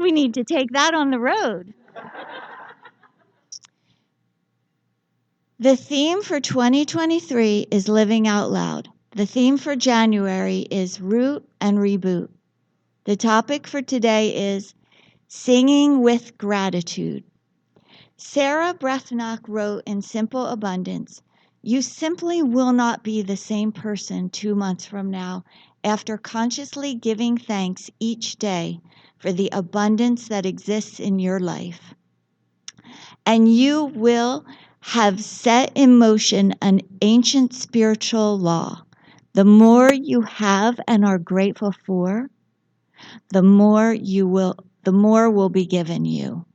we need to take that on the road. The theme for 2023 is Living Out Loud. The theme for January is Root and Reboot. The topic for today is Singing with Gratitude. Sarah Brethnock wrote in Simple Abundance, "You simply will not be the same person 2 months from now after consciously giving thanks each day for the abundance that exists in your life. And you will have set in motion an ancient spiritual law. The more you have and are grateful for, the more will be given you."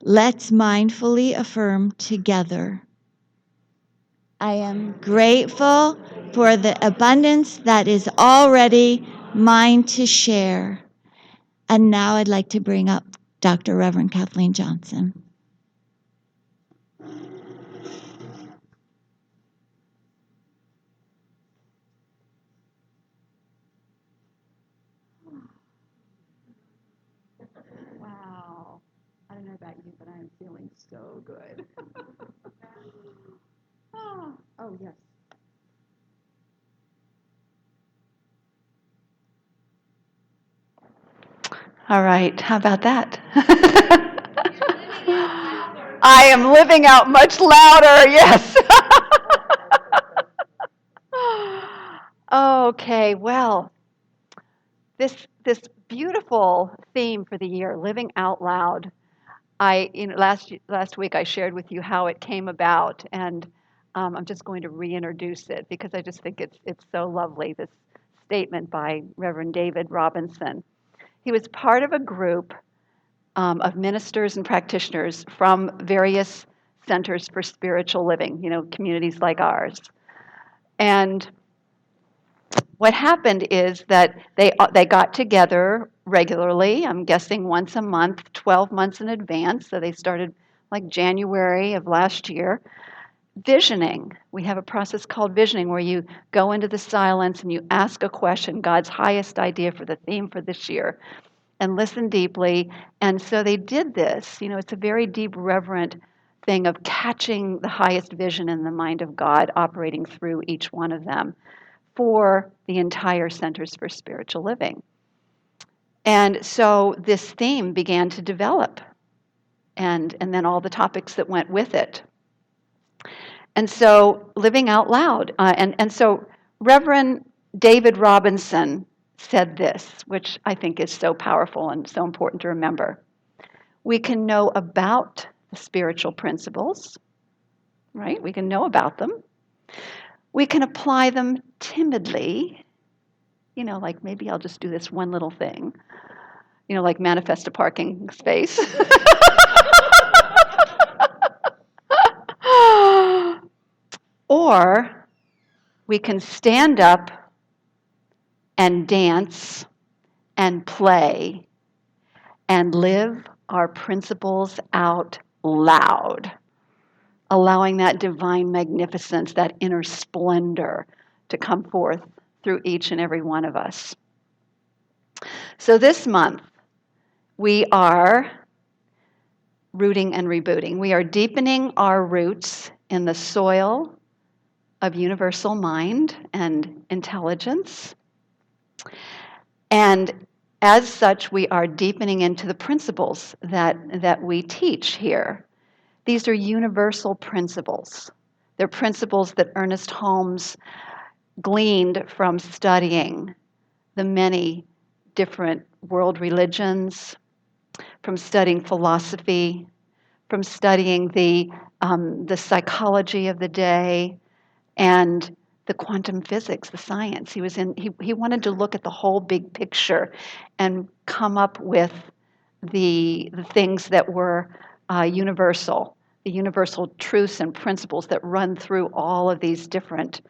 Let's mindfully affirm together, I am grateful for the abundance that is already mine to share. And now I'd like to bring up Dr. Reverend Kathleen Johnson. Wow. I don't know about you, but I'm feeling so good. Oh, yes. All right, how about that? I am living out much louder, yes. Okay, well, this beautiful theme for the year, living out loud. Last week I shared with you how it came about, and I'm just going to reintroduce it because I just think it's so lovely. This statement by Reverend David Robinson. He was part of a group of ministers and practitioners from various centers for spiritual living, communities like ours. And what happened is that they got together regularly, I'm guessing once a month, 12 months in advance. So they started like January of last year. Visioning. We have a process called visioning where you go into the silence and you ask a question, God's highest idea for the theme for this year, and listen deeply. And so they did this. It's a very deep, reverent thing of catching the highest vision in the mind of God operating through each one of them for the entire Centers for Spiritual Living. And so this theme began to develop, and then all the topics that went with it. And so living out loud. And so Reverend David Robinson said this, which I think is so powerful and so important to remember. We can know about the spiritual principles, right? We can know about them. We can apply them timidly, like maybe I'll just do this one little thing, like manifest a parking space. Or we can stand up and dance and play and live our principles out loud, allowing that divine magnificence, that inner splendor to come forth through each and every one of us. So this month, we are rooting and rebooting. We are deepening our roots in the soil of universal mind and intelligence. And as such, we are deepening into the principles that we teach here. These are universal principles. They're principles that Ernest Holmes gleaned from studying the many different world religions, from studying philosophy, from studying the psychology of the day, and the quantum physics, the science. He wanted to look at the whole big picture and come up with the things that were universal, the universal truths and principles that run through all of these different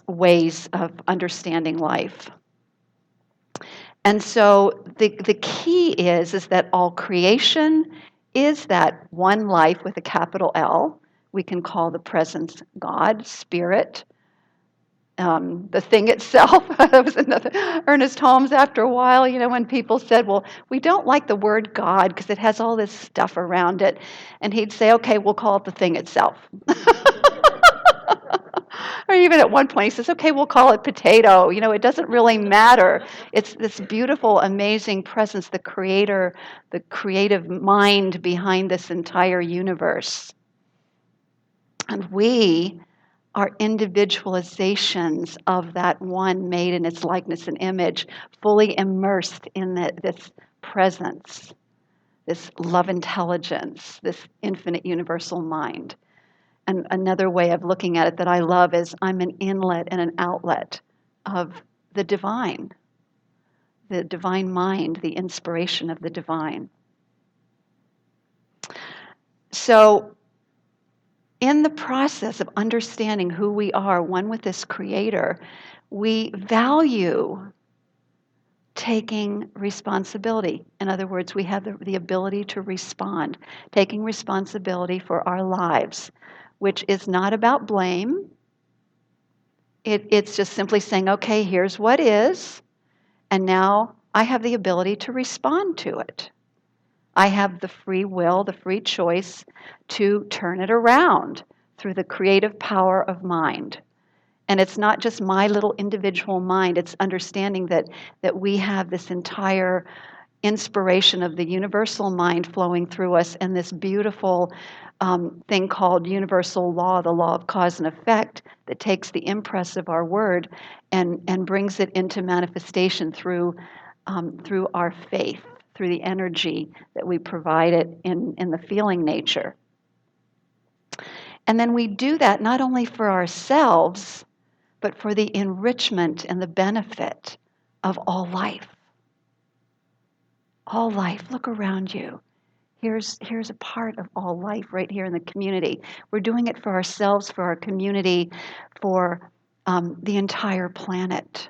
ways of understanding life. And so the key is that all creation is that one life with a capital L. We can call the presence God, spirit, the thing itself. That was another. Ernest Holmes, after a while, when people said, well, we don't like the word God because it has all this stuff around it. And he'd say, okay, we'll call it the thing itself. Or even at one point, he says, okay, we'll call it potato. It doesn't really matter. It's this beautiful, amazing presence, the creator, the creative mind behind this entire universe. And we are individualizations of that one made in its likeness and image, fully immersed in this presence, this love intelligence, this infinite universal mind. And another way of looking at it that I love is I'm an inlet and an outlet of the divine mind, the inspiration of the divine. So, in the process of understanding who we are, one with this creator, we value taking responsibility. In other words, we have the ability to respond, taking responsibility for our lives, which is not about blame. It's just simply saying, okay, here's what is, and now I have the ability to respond to it. I have the free will, the free choice to turn it around through the creative power of mind. And it's not just my little individual mind, it's understanding that we have this entire inspiration of the universal mind flowing through us, and this beautiful thing called universal law, the law of cause and effect, that takes the impress of our word and brings it into manifestation through our faith, through the energy that we provide it in the feeling nature. And then we do that not only for ourselves, but for the enrichment and the benefit of all life. All life. Look around you. Here's a part of all life right here in the community. We're doing it for ourselves, for our community, for the entire planet,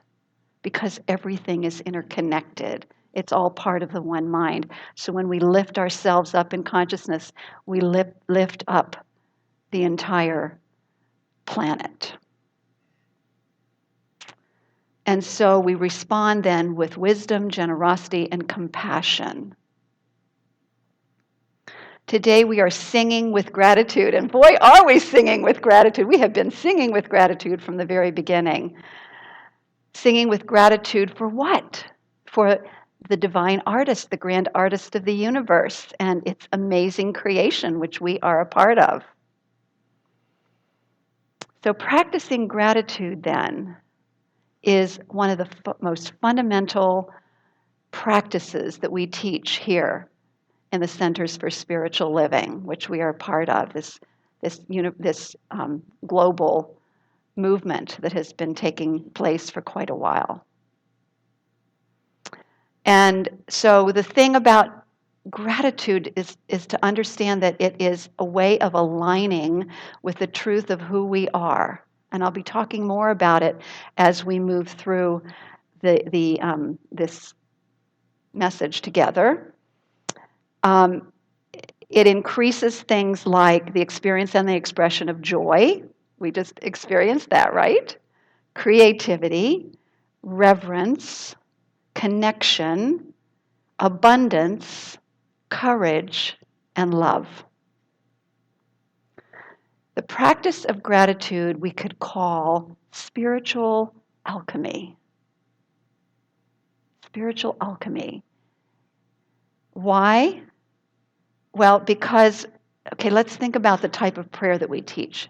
because everything is interconnected. It's all part of the one mind. So when we lift ourselves up in consciousness, we lift up the entire planet. And so we respond then with wisdom, generosity, and compassion. Today we are singing with gratitude, and boy, are we singing with gratitude. We have been singing with gratitude from the very beginning. Singing with gratitude for what? For the divine artist, the grand artist of the universe, and its amazing creation, which we are a part of. So practicing gratitude then is one of the most fundamental practices that we teach here in the Centers for Spiritual Living, which we are part of, this global movement that has been taking place for quite a while. And so the thing about gratitude is to understand that it is a way of aligning with the truth of who we are. And I'll be talking more about it as we move through this message together. It increases things like the experience and the expression of joy. We just experienced that, right? Creativity, reverence, connection, abundance, courage, and love. The practice of gratitude we could call spiritual alchemy. Spiritual alchemy. Why? Well, because, okay, let's think about the type of prayer that we teach,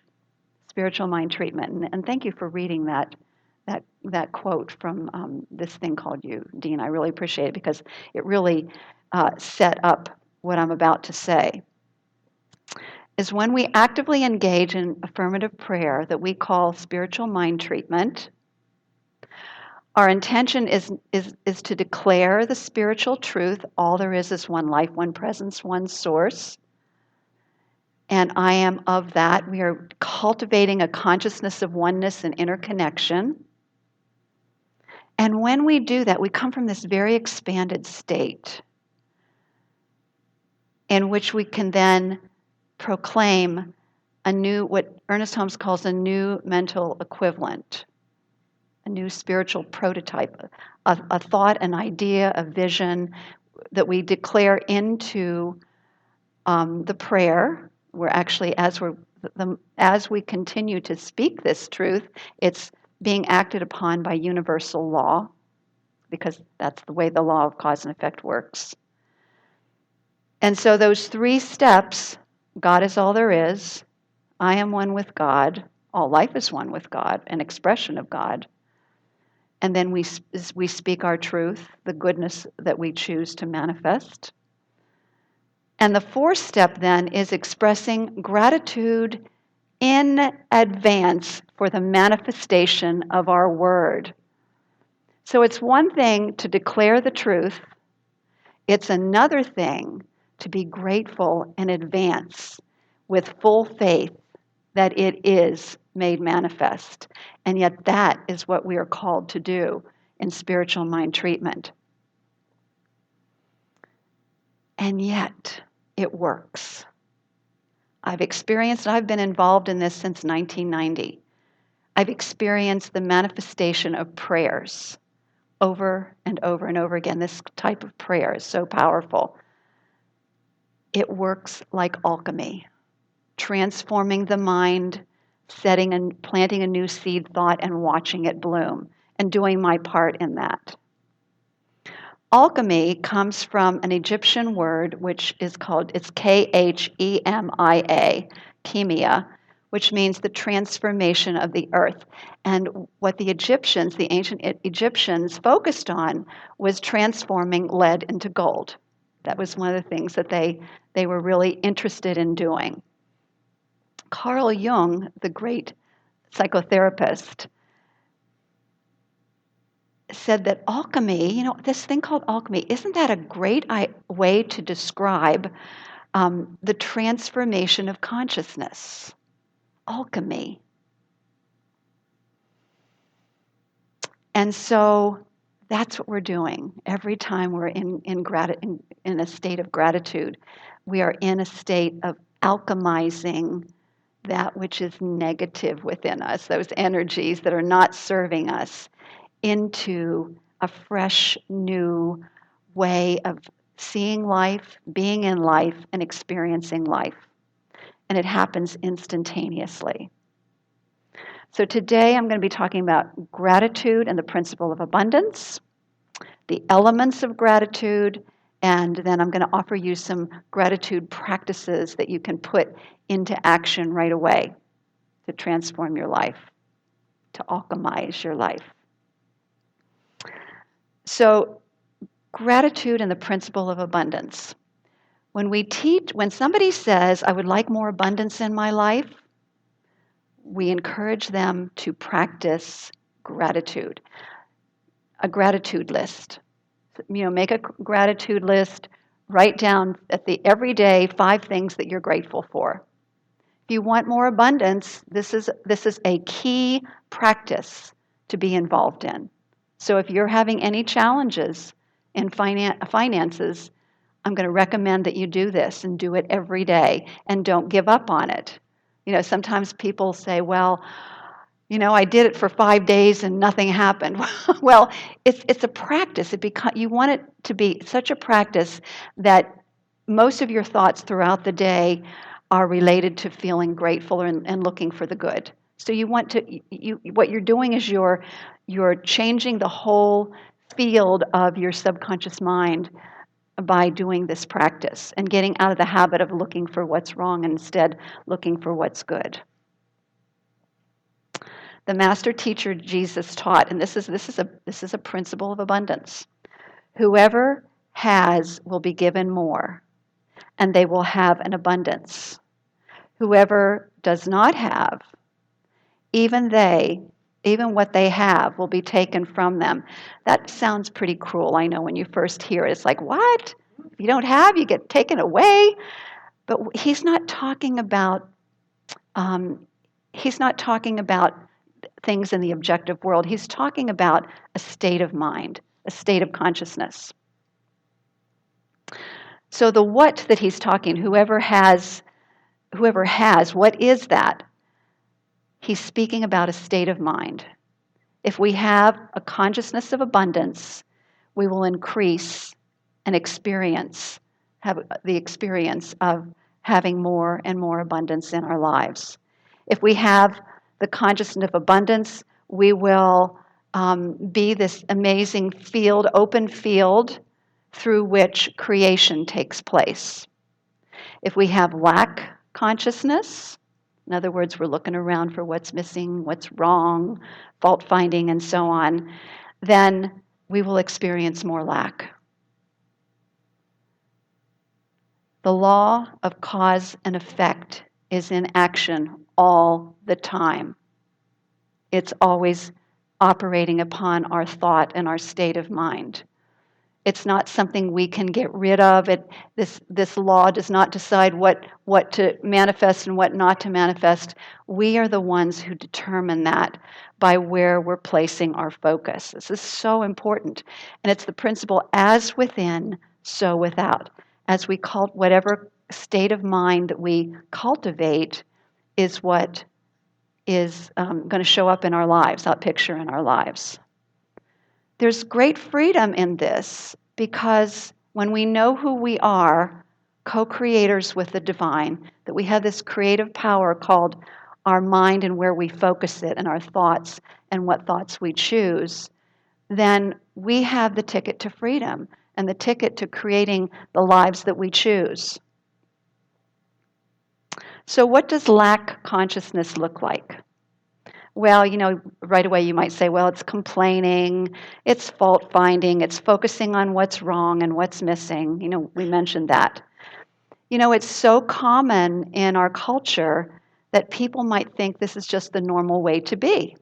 spiritual mind treatment. And thank you for reading that quote from this thing called You, Dean. I really appreciate it because it really set up what I'm about to say. Is when we actively engage in affirmative prayer that we call spiritual mind treatment, our intention is to declare the spiritual truth. All there is one life, one presence, one source. And I am of that. We are cultivating a consciousness of oneness and interconnection. And when we do that, we come from this very expanded state in which we can then proclaim a new, what Ernest Holmes calls a new mental equivalent. a new spiritual prototype, a thought, an idea, a vision that we declare into the prayer. We're actually, as we continue to speak this truth, it's being acted upon by universal law, because that's the way the law of cause and effect works. And so those 3 steps, God is all there is, I am one with God, all life is one with God, an expression of God. And then we speak our truth, the goodness that we choose to manifest. And the 4th step then is expressing gratitude in advance for the manifestation of our word. So it's one thing to declare the truth, it's another thing to be grateful in advance with full faith that it is made manifest. And yet that is what we are called to do in spiritual mind treatment. And yet it works. I've been involved in this since 1990. I've experienced the manifestation of prayers over and over and over again. This type of prayer is so powerful. It works like alchemy, transforming the mind, setting and planting a new seed thought and watching it bloom, and doing my part in that. Alchemy comes from an Egyptian word which is called, it's Khemia, chemia, which means the transformation of the earth. And what the ancient Egyptians focused on was transforming lead into gold. That was one of the things that they were really interested in doing. Carl Jung, the great psychotherapist, said that alchemy, this thing called alchemy, isn't that a great way to describe the transformation of consciousness? Alchemy. And so that's what we're doing. Every time we're in a state of gratitude, we are in a state of alchemizing that which is negative within us, those energies that are not serving us, into a fresh, new way of seeing life, being in life, and experiencing life. And it happens instantaneously. So today I'm going to be talking about gratitude and the principle of abundance, the elements of gratitude, and then I'm going to offer you some gratitude practices that you can put into action right away to transform your life, to alchemize your life. So, gratitude and the principle of abundance. When somebody says, I would like more abundance in my life, we encourage them to practice gratitude. A gratitude list. Make a gratitude list, write down every day 5 things that you're grateful for. If you want more abundance, this is a key practice to be involved in. So if you're having any challenges in finances, I'm going to recommend that you do this and do it every day and don't give up on it. Sometimes people say, well, I did it for 5 days and nothing happened. Well, it's a practice. You want it to be such a practice that most of your thoughts throughout the day are related to feeling grateful and looking for the good. So what you're doing is you're changing the whole field of your subconscious mind by doing this practice and getting out of the habit of looking for what's wrong and instead looking for what's good. The master teacher Jesus taught, and this is a principle of abundance. Whoever has will be given more, and they will have an abundance. Whoever does not have, even what they have will be taken from them. That sounds pretty cruel. I know when you first hear it, it's like, what? If you don't have, you get taken away. But he's not talking about things in the objective world. He's talking about a state of mind, a state of consciousness. So the what that he's talking, whoever has, what is that? He's speaking about a state of mind. If we have a consciousness of abundance, we will increase and have the experience of having more and more abundance in our lives. If we have the consciousness of abundance, we will be this amazing field, open field through which creation takes place. If we have lack consciousness, in other words, we're looking around for what's missing, what's wrong, fault finding, and so on, then we will experience more lack. The law of cause and effect is in action all the time. It's always operating upon our thought and our state of mind. It's not something we can get rid of. This law does not decide what to manifest and what not to manifest. We are the ones who determine that by where we're placing our focus. This is so important. And it's the principle, as within, so without. As we whatever state of mind that we cultivate is what is going to show up in our lives, that picture in our lives. There's great freedom in this because when we know who we are, co-creators with the divine, that we have this creative power called our mind and where we focus it and our thoughts and what thoughts we choose, then we have the ticket to freedom and the ticket to creating the lives that we choose. So what does lack consciousness look like? Well, right away you might say, well, it's complaining, it's fault finding, it's focusing on what's wrong and what's missing. We mentioned that. It's so common in our culture that people might think this is just the normal way to be.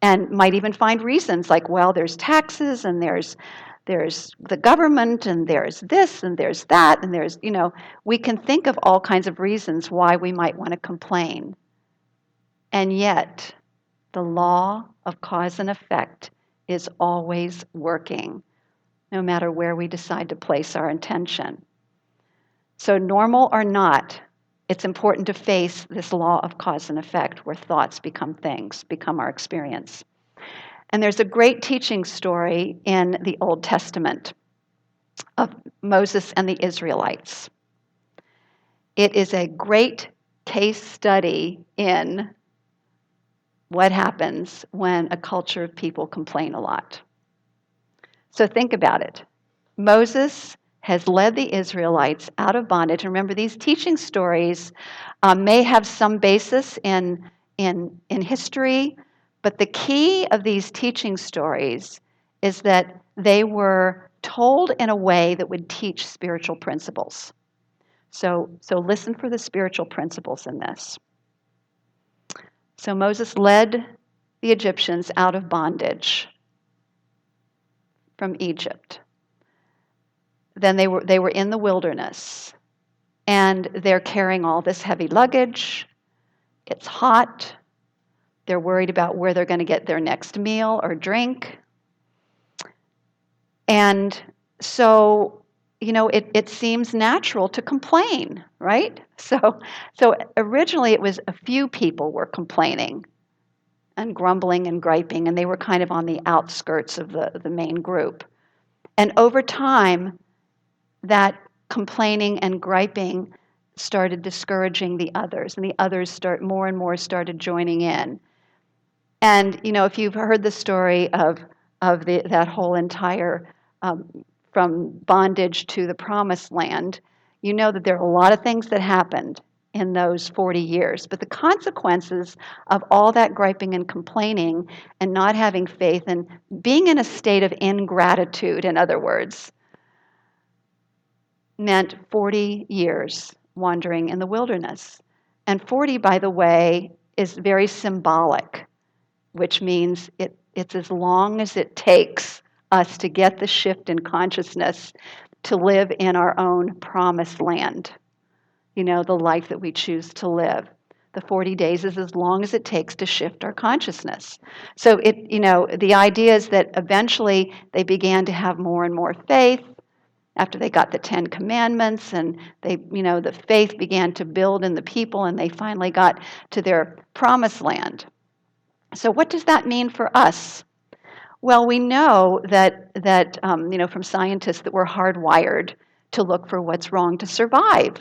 And might even find reasons like, well, there's taxes and there's the government and there's this and there's that and we can think of all kinds of reasons why we might want to complain. And yet, the law of cause and effect is always working, no matter where we decide to place our intention. So, normal or not, it's important to face this law of cause and effect where thoughts become things, become our experience. And there's a great teaching story in the Old Testament of Moses and the Israelites. It is a great case study in what happens when a culture of people complain a lot. So think about it. Moses has led the Israelites out of bondage. Remember, these teaching stories may have some basis in history, but the key of these teaching stories is that they were told in a way that would teach spiritual principles. So listen for the spiritual principles in this. So Moses led the Egyptians out of bondage from Egypt. Then they were in the wilderness, and they're carrying all this heavy luggage. It's hot. They're worried about where they're going to get their next meal or drink. And so, it seems natural to complain, right? So originally it was a few people were complaining and grumbling and griping, and they were kind of on the outskirts of the main group. And over time, that complaining and griping started discouraging the others, and the others more and more started joining in. And if you've heard the story of that whole entire from bondage to the promised land, you know that there are a lot of things that happened in those 40 years. But the consequences of all that griping and complaining and not having faith and being in a state of ingratitude, in other words, meant 40 years wandering in the wilderness. And 40, by the way, is very symbolic, which means it's as long as it takes us to get the shift in consciousness to live in our own promised land, the life that we choose to live. The 40 days is as long as it takes to shift our consciousness. So the idea is that eventually they began to have more and more faith after they got the 10 Commandments, and the faith began to build in the people, and they finally got to their promised land. So what does that mean for us? Well, we know that from scientists that we're hardwired to look for what's wrong to survive.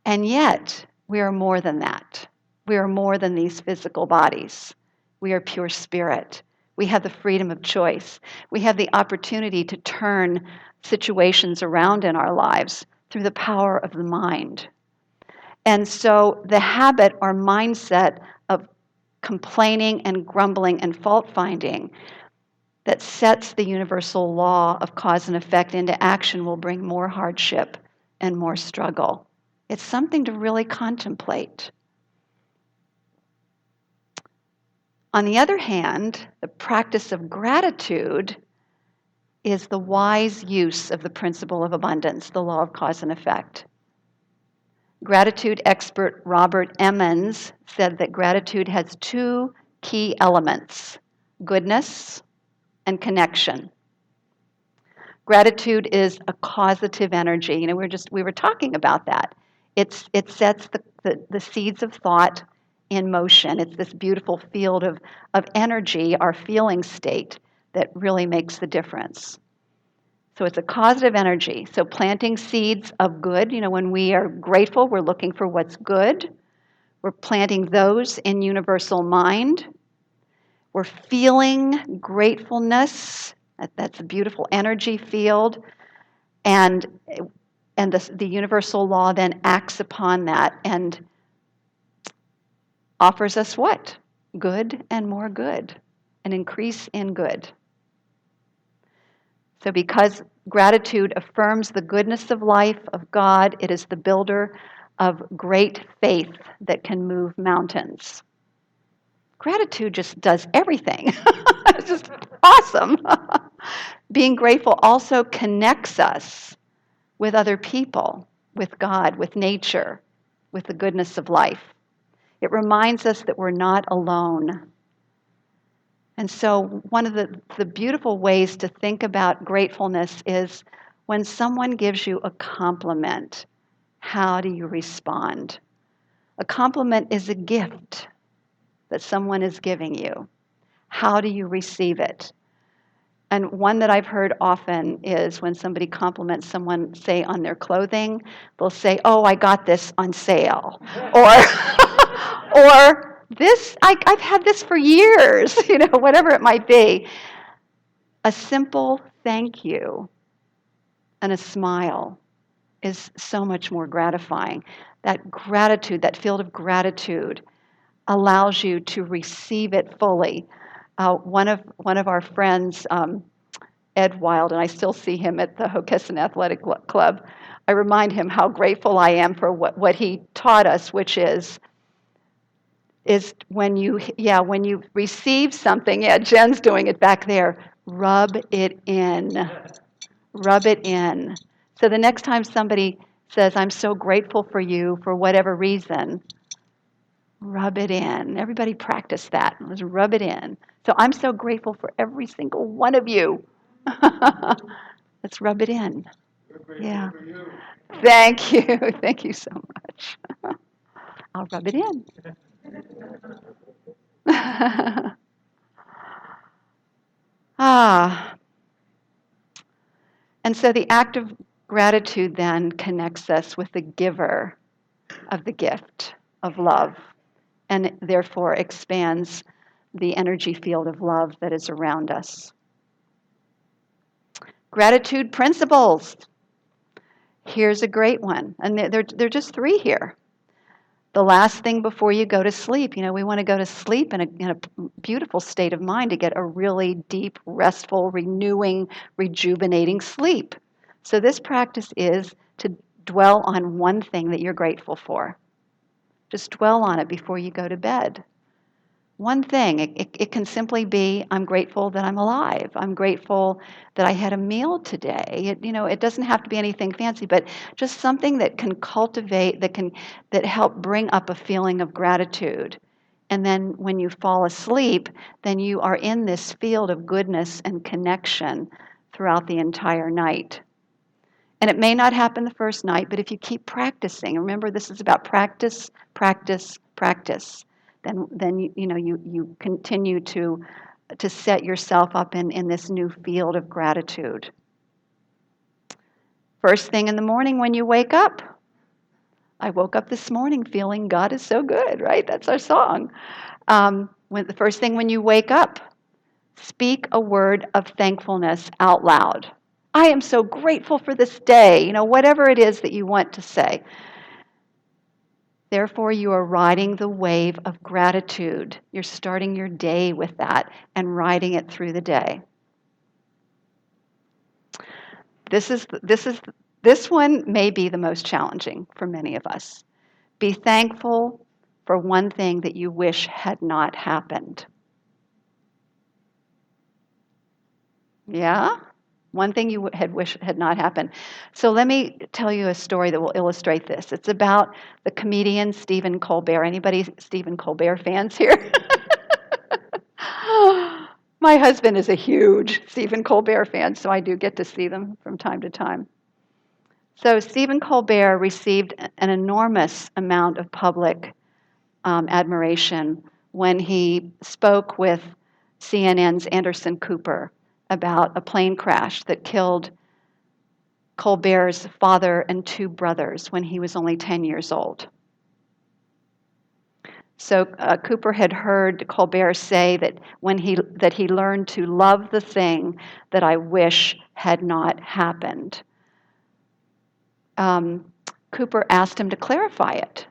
And yet, we are more than that. We are more than these physical bodies. We are pure spirit. We have the freedom of choice. We have the opportunity to turn situations around in our lives through the power of the mind. And so the habit or mindset of complaining and grumbling and fault finding that sets the universal law of cause and effect into action will bring more hardship and more struggle. It's something to really contemplate. On the other hand, the practice of gratitude is the wise use of the principle of abundance, the law of cause and effect. Gratitude expert Robert Emmons said that gratitude has two key elements: goodness and connection. Gratitude is a causative energy. We were talking about that. It sets the seeds of thought in motion. It's this beautiful field of energy, our feeling state, that really makes the difference. So it's a causative energy. So planting seeds of good, when we are grateful, we're looking for what's good. We're planting those in universal mind. We're feeling gratefulness. That's a beautiful energy field. And the universal law then acts upon that and offers us what? Good and more good, an increase in good. So because gratitude affirms the goodness of life, of God, it is the builder of great faith that can move mountains. Gratitude just does everything. It's just awesome. Being grateful also connects us with other people, with God, with nature, with the goodness of life. It reminds us that we're not alone. And so one of the beautiful ways to think about gratefulness is when someone gives you a compliment, how do you respond? A compliment is a gift that someone is giving you. How do you receive it? And one that I've heard often is when somebody compliments someone, say, on their clothing, they'll say, "Oh, I got this on sale." Or, or this, I've had this for years, whatever it might be. A simple thank you and a smile is so much more gratifying. That gratitude, that field of gratitude, allows you to receive it fully. One of our friends, Ed Wild, and I still see him at the Hockessin Athletic Club. I remind him how grateful I am for what he taught us, which is when you receive something. Yeah, Jen's doing it back there. Rub it in. Rub it in. So the next time somebody says, "I'm so grateful for you for whatever reason," rub it in. Everybody practice that. Let's rub it in. So I'm so grateful for every single one of you. Let's rub it in. Yeah. Thank you. Thank you so much. I'll rub it in. Ah. And so the act of gratitude then connects us with the giver of the gift of love, and therefore expands the energy field of love that is around us. Gratitude principles. Here's a great one. And they're just three here. The last thing before you go to sleep. We want to go to sleep in a beautiful state of mind to get a really deep, restful, renewing, rejuvenating sleep. So this practice is to dwell on one thing that you're grateful for. Just dwell on it before you go to bed. One thing. It can simply be, I'm grateful that I'm alive. I'm grateful that I had a meal today. It doesn't have to be anything fancy, but just something that can cultivate, that help bring up a feeling of gratitude. And then when you fall asleep, then you are in this field of goodness and connection throughout the entire night. And it may not happen the first night, but if you keep practicing, remember this is about practice, practice, practice. then you continue to set yourself up in this new field of gratitude. First thing in the morning when you wake up, I woke up this morning feeling God is so good, right? That's our song. When the first thing when you wake up, speak a word of thankfulness out loud. I am so grateful for this day, whatever it is that you want to say. Therefore, you are riding the wave of gratitude. You're starting your day with that and riding it through the day. This one may be the most challenging for many of us. Be thankful for one thing that you wish had not happened. Yeah? One thing you had wished had not happened. So let me tell you a story that will illustrate this. It's about the comedian Stephen Colbert. Anybody Stephen Colbert fans here? My husband is a huge Stephen Colbert fan, so I do get to see them from time to time. So Stephen Colbert received an enormous amount of public admiration when he spoke with CNN's Anderson Cooper about a plane crash that killed Colbert's father and two brothers when he was only 10 years old. So Cooper had heard Colbert say that that he learned to love the thing that I wish had not happened. Cooper asked him to clarify it.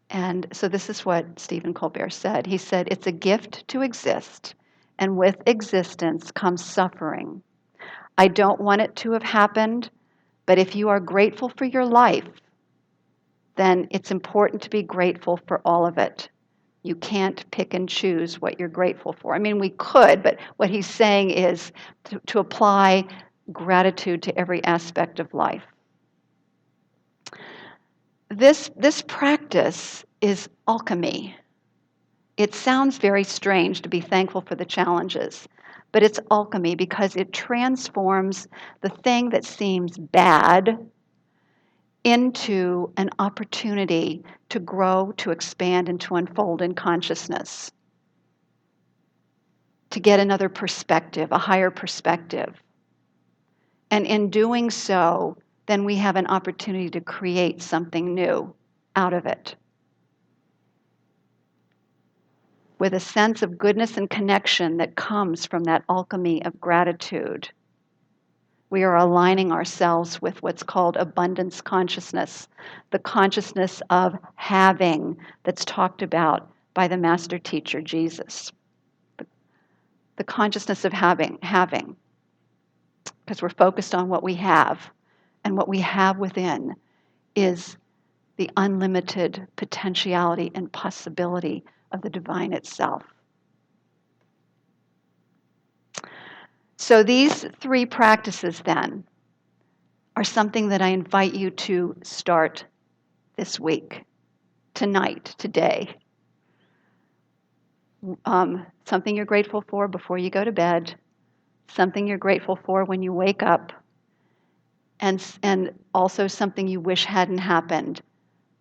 And so this is what Stephen Colbert said. He said, "It's a gift to exist, and with existence comes suffering. I don't want it to have happened, but if you are grateful for your life, then it's important to be grateful for all of it. You can't pick and choose what you're grateful for." I mean, we could, but what he's saying is to apply gratitude to every aspect of life. This practice is alchemy. It sounds very strange to be thankful for the challenges, but it's alchemy because it transforms the thing that seems bad into an opportunity to grow, to expand, and to unfold in consciousness, to get another perspective, a higher perspective. And in doing so, then we have an opportunity to create something new out of it. With a sense of goodness and connection that comes from that alchemy of gratitude, we are aligning ourselves with what's called abundance consciousness, the consciousness of having that's talked about by the master teacher, Jesus. The consciousness of having, because we're focused on what we have, and what we have within is the unlimited potentiality and possibility of the divine itself. So these three practices then are something that I invite you to start this week, tonight, today. Something you're grateful for before you go to bed, something you're grateful for when you wake up, and also something you wish hadn't happened,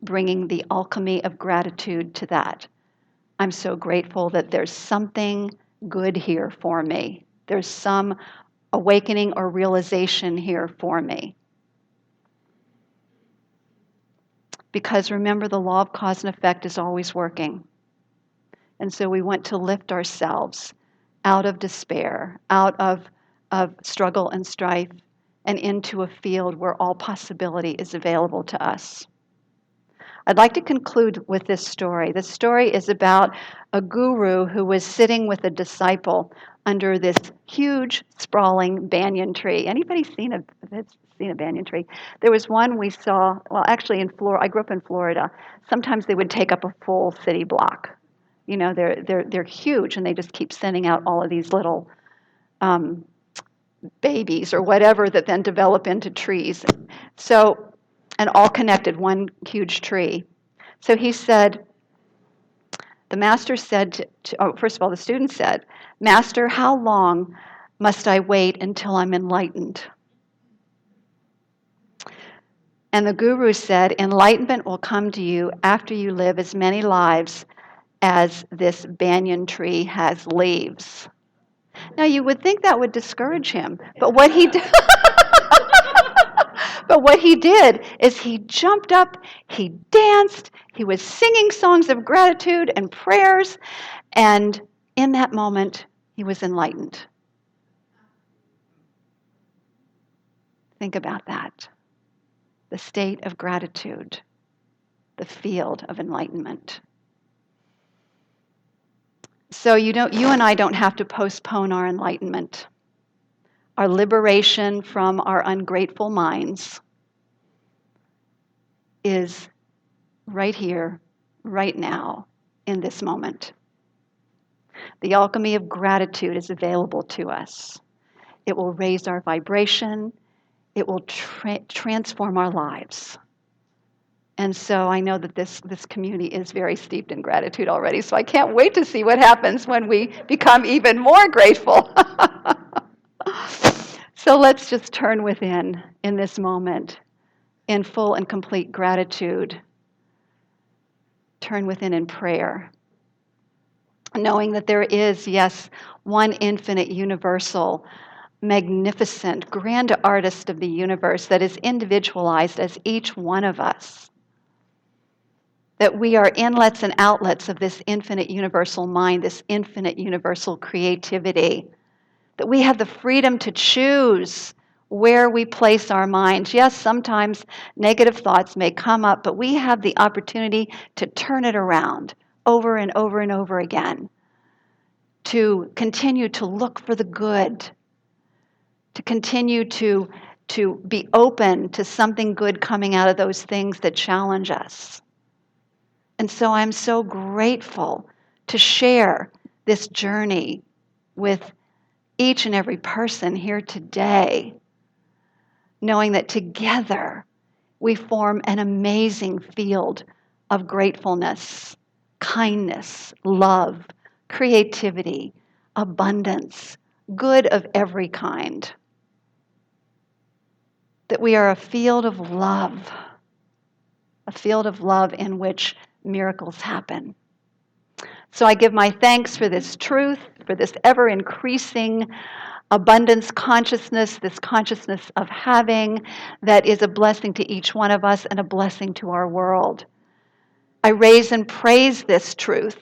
bringing the alchemy of gratitude to that. I'm so grateful that there's something good here for me. There's some awakening or realization here for me. Because remember, the law of cause and effect is always working. And so we want to lift ourselves out of despair, out of struggle and strife, and into a field where all possibility is available to us. I'd like to conclude with this story. This story is about a guru who was sitting with a disciple under this huge, sprawling banyan tree. Anybody seen a banyan tree? There was one we saw, well, actually in Florida. I grew up in Florida. Sometimes they would take up a full city block. They're huge, and they just keep sending out all of these little babies or whatever that then develop into trees. So, and all connected, one huge tree. So he said, the master said, first of all, the student said, "Master, how long must I wait until I'm enlightened?" And the guru said, "Enlightenment will come to you after you live as many lives as this banyan tree has leaves. Now, you would think that would discourage him, but what he did, but what he did is he jumped up, he danced, he was singing songs of gratitude and prayers, and in that moment, he was enlightened. Think about that. The state of gratitude, the field of enlightenment. So you and I don't have to postpone our enlightenment, our liberation from our ungrateful minds is right here, right now, in this moment. The alchemy of gratitude is available to us. It will raise our vibration. It will transform our lives. And so I know that this community is very steeped in gratitude already, so I can't wait to see what happens when we become even more grateful. So let's just turn within in this moment in full and complete gratitude. Turn within in prayer, knowing that there is, yes, one infinite, universal, magnificent, grand artist of the universe that is individualized as each one of us. That we are inlets and outlets of this infinite universal mind, this infinite universal creativity. That we have the freedom to choose where we place our minds. Yes, sometimes negative thoughts may come up, but we have the opportunity to turn it around over and over and over again. To continue to look for the good. To continue to be open to something good coming out of those things that challenge us. And so I'm so grateful to share this journey with each and every person here today, knowing that together we form an amazing field of gratefulness, kindness, love, creativity, abundance, good of every kind. That we are a field of love in which miracles happen. So I give my thanks for this truth, for this ever-increasing abundance consciousness, this consciousness of having that is a blessing to each one of us and a blessing to our world. I raise and praise this truth.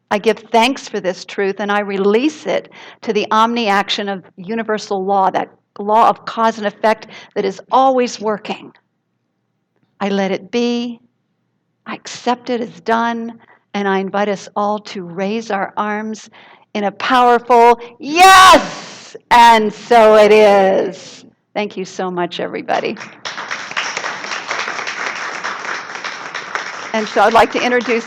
I give thanks for this truth, and I release it to the omni-action of universal law, that law of cause and effect that is always working. I let it be. I accept it as done, and I invite us all to raise our arms in a powerful yes, and so it is. Thank you so much, everybody. And so I'd like to introduce